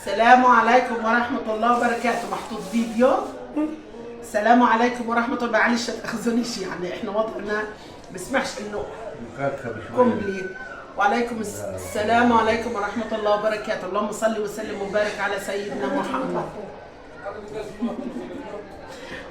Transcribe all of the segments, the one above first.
السلام عليكم ورحمة الله وبركاته. محطوط فيديو. السلام عليكم ورحمة الله. معلش تأخذونيش، يعني احنا وضعنا بسمحش انه كومبليت. وعليكم السلام عليكم ورحمة الله وبركاته. اللهم صل وسلم وبارك على سيدنا محمد.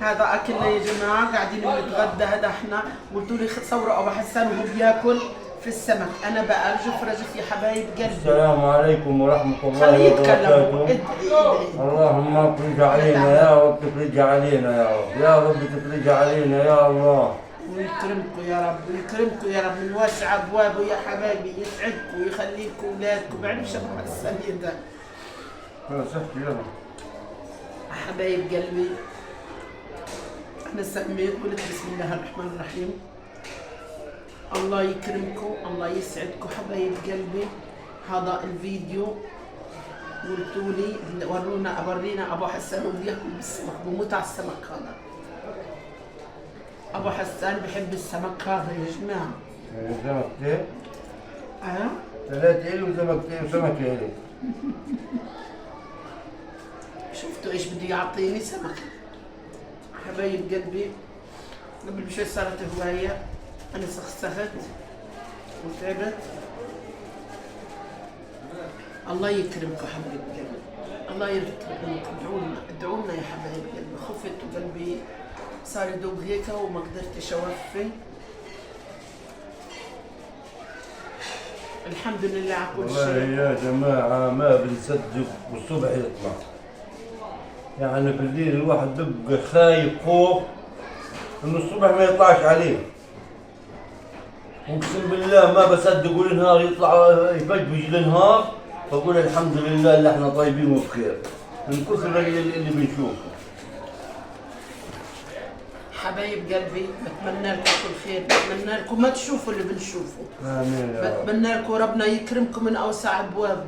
هذا اكلنا يا جماعة، قاعدين بنتغدى. هذا احنا قلتوا لي صوروا ابو حسان وهو بياكل في السمك، انا بقى رجف رجف يا حبايب قلبي. السلام عليكم ورحمة الله خليه وبركاته. يتكلم. اللهم افرج علينا يا رب، تفرج علينا يا رب، يا رب تفرج علينا يا الله. ويكرمكم يا رب، ويكرمكم يا رب من واسع ابوابه يا حبايبي، يسعدكم ويخليكم اولادكم. ما بعرفش ابو حسان ده. صحتي يلا حبايب قلبي، انا سميت قلت بسم الله الرحمن الرحيم. الله يكرمكم، الله يسعدكم حبايب قلبي. هذا الفيديو قلتوا لي ورينا ابو حسان وبياكل بالسمك، بموت على السمك هذا. ابو حسان بحب السمك هذا يا جماعه. سمكتين؟ اه 3 إلي وسمكتين وسمكة إلي. شفتوا ايش بده يعطيني؟ سمك. حبايب قلبي، قبل بشوي صارت هوايه، انا سخسخت وتعبت. الله يكرمكم حبايب قلبي، الله يكرمكم. ادعوا لنا يا حبايب قلبي. خفت وقلبي صار يدوب هيك وما قدرتش اوفي. الحمد لله على كل والله شيء. يا جماعة ما بنصدق والصبح يطلع. يعني بالليل الواحد بيبقى خايف خوف انه الصبح ما يطلعش عليه. اقسم بالله ما بصدق والنهار يطلع يفجبج النهار، فقول الحمد لله اللي احنا طيبين وبخير من كثر اللي بنشوفه. حبايب قلبي، بتمنى لكم كل خير، بتمنى لكم ما تشوفوا اللي بنشوفه. امين يا رب. بتمنى لكم ربنا يكرمكم من اوسع ابوابه.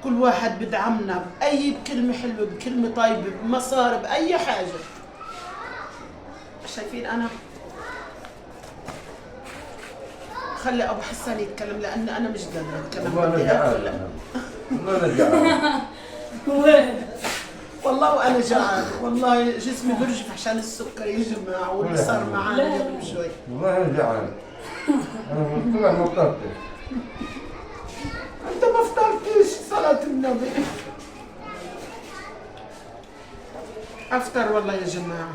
كل واحد بدعمنا باي بكلمه حلوه، بكلمه طيبه، بمصاري، باي حاجه. شايفين انا خلي ابو حسان يتكلم لان انا مش قادره اتكلم. والله انا جعان. والله انا جعان. والله وانا جعان، والله جسمي برجف عشان السكر يا جماعه واللي صار معانا قبل شوي. والله انا جعان. انا طلع ما فطرتش. انت ما فطرتش صلاة النبي. افطر والله يا جماعه.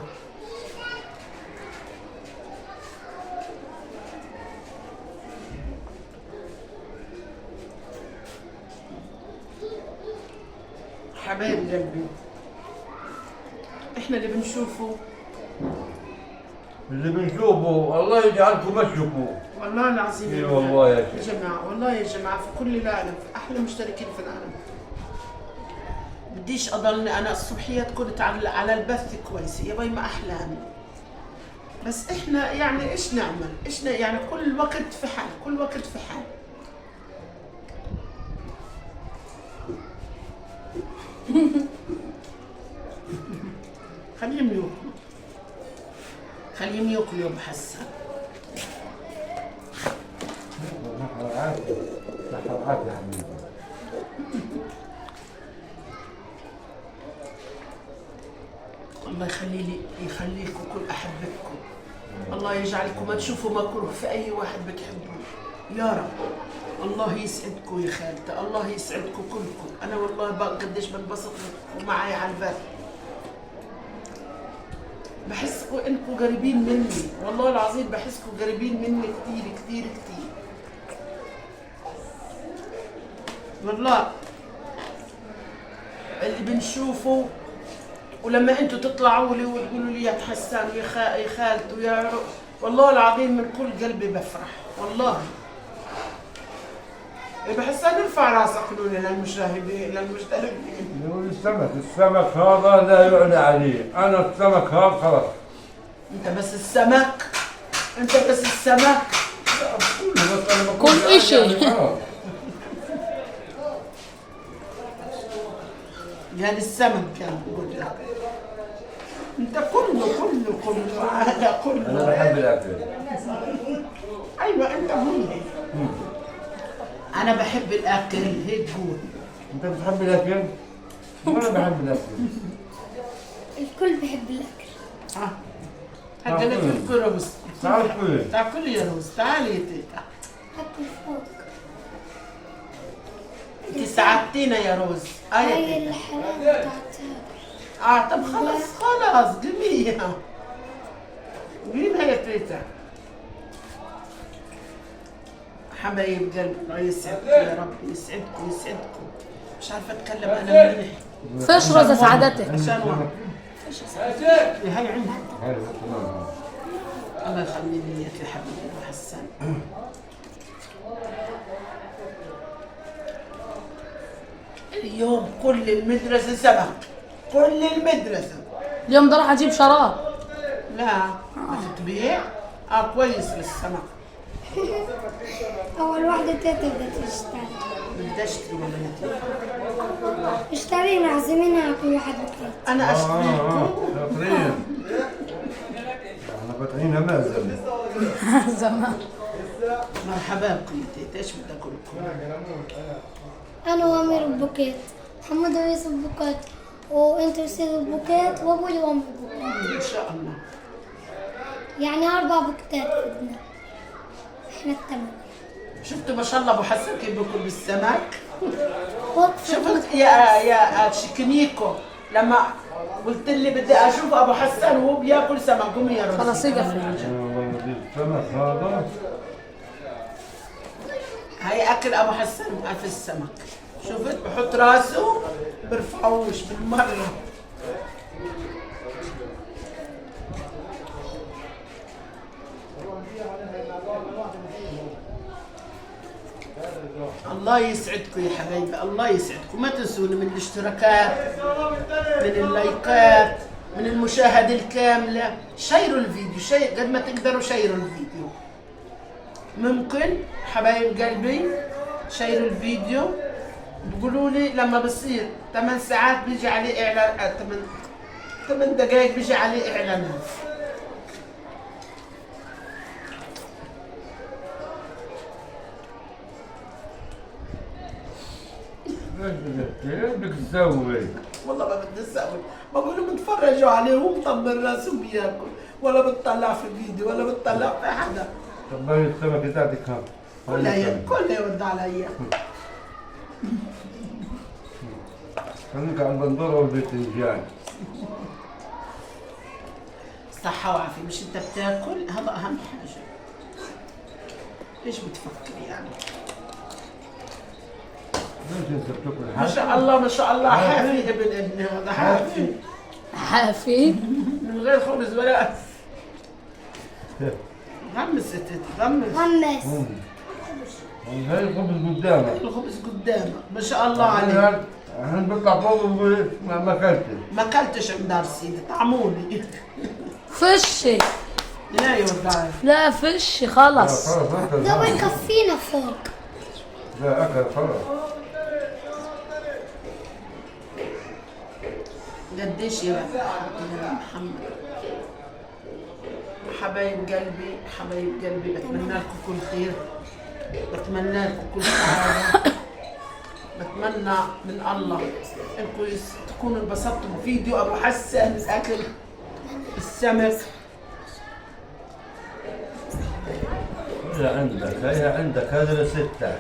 حبايب قلبي، احنا اللي بنشوفه اللي بنشوفه الله يجعلكم ما تشوفوه. والله العظيم. اي والله يا يا شيخ. جماعه، والله يا جماعه في كل العالم، في احلى مشتركين في العالم. بديش اضلني انا الصبحيه كنت على البث كويس يا باي، ما احلامي. بس احنا يعني ايش نعمل؟ يعني كل وقت في حال، كل وقت في حال. خليهم ياكلوا، خليهم ياكلوا يا ابو حسان. صحة يا حبيبي. الله يخليكم كل احبتكم. الله يجعلكم ما تشوفوا مكروه في اي واحد بتحبوه يا رب. الله يسعدكم يا خالتي، الله يسعدكم كلكم. انا والله قديش بنبسط معي على البال. بحسكم انكم قريبين مني، والله العظيم بحسكم قريبين مني كثير كثير كثير. والله اللي بنشوفه، ولما انتوا تطلعوا لي وتقولوا لي يا حسان ويا خالته ويا والله العظيم من كل قلبي بفرح والله. يا حسان ارفع راسك قولوا لي للمشاهدين للمشتركين. يقول السمك هذا لا يعلى عليه، انا السمك هذا خلاص. انت بس السمك، انت بس السمك. كل اشي. يعني السمك كان بقول لك انت كله هذا كله. انا بحب الاكل. ايوه انت هون. انا بحب الاكل هيك قول. انت بتحب الاكل؟ وانا بحب الاكل. الكل بحب الاكل. هجي لك الكل روز. تعال كل. تعال كل يا روز، تعالي يا تيتا. حتى فوق. انت ساعدتينا يا روز. يا هاي تيتا. الحلاوة بتاعتها. طب خلاص قليها. قليها يا تيتا. حبايب قلبي الله يسعدكم يا رب، يسعدكم يسعدكم. مش عارفه اتكلم انا منيح. فيش روزة سعادتك. عشان واحد. هاي عندي. هاي الله يخلي لي اياك يا حبيبي ابو حسان. اليوم كل المدرسه سمك، كل المدرسه. اليوم ده راح اجيب شراب. لا تبيع؟ كويس للسمك. أول واحدة تيتا بدها تشتري. بدي اشتري ولا نتيجة. اشتري معزمينها كل واحد بكرة. انا اشتري لكم. شاطرين. احنا فاتحينها مأزم. زمان. مرحبا بكم يا تيتا، ايش بدي اقول لكم؟ أنا وأمير ببوكيت، محمد ويوسف ببوكيت، وأنت وسيد ببوكيت، وأبوي وأمي ببوكيت. ان شاء الله. يعني 4 بوكيتات عندنا. إحنا الثمانية. شفتوا ما شاء الله ابو حسن كيف بياكل بالسمك؟ وقفة شفت يا شكنيكو لما قلت لي بدي اشوف ابو حسن وهو بياكل سمك. قومي يا روزي. خلاص يقفل. والله نجيب سمك هذا. هاي اكل ابو حسن في السمك. شفت بحط راسه برفعوش بالمره. الله يسعدكم يا حبايبي، الله يسعدكم. ما تنسوني من الاشتراكات، من اللايكات، من المشاهدة الكاملة. شيروا الفيديو، قد ما تقدروا شيروا الفيديو. ممكن حبايب قلبي شيروا الفيديو. بقولوا لي لما بصير 8 ساعات بيجي عليه اعلان، 8 دقائق بيجي عليه اعلانات. ايش بدك تسوي؟ والله ما بدي اسوي، بقولوا بتفرجوا عليه وهو مطمن راسه بياكل، ولا بتطلع في الفيديو ولا بتطلع في حدا. طب هاي السمكة تاعتك ها. كلها يرد علي. خليك على البندورة والباذنجان. صحة وعافية. مش انت بتاكل، هذا اهم حاجة. ايش بتفكر يعني؟ ليش انت بتاكل ما حاجة؟ شاء الله ما شاء الله، حافي ابن ابني هذا، حافي حافي. من غير خبز ولا غمس غمس. غمس. هاي الخبز قدامك. الخبز قدامك ما شاء الله عليك. احنا بنطلع فوق ما اكلتش. ما اكلتش عند دار سيدي، طعموني. فشي. لا يوضع. لا فشي خلص. خلاص اكل. ده بيكفينا فوق. لا اكل خلاص. قديش يا محمد؟ حبايب قلبي، حبايب قلبي، بتمنى لكم كل خير، بتمنى لكم كل سعادة، بتمنى من الله انكم تكونوا انبسطتوا بفيديو ابو حسن اكل السمك. هي عندك هذا لستة.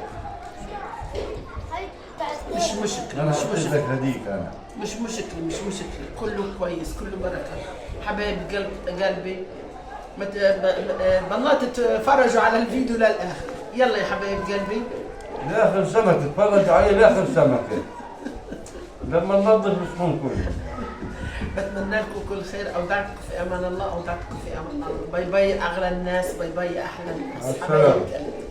مش مشكلة، انا مش حطيت مشكلة، لك هديك انا. مش مشكلة، مش مشكلة، كله كويس، كله بركة. حبايب قلبي بالله تتفرجوا على الفيديو للآخر. يلا يا حبايب قلبي. لاخر سمكة تتفرج عليه، لاخر سمكة لما ننظف الصحون كله. بتمنى لكم كل خير. اودعتكم في امان الله، اودعتكم في امان الله. باي باي اغلى الناس، باي باي احلى الناس. السلام. حبايب قلبي.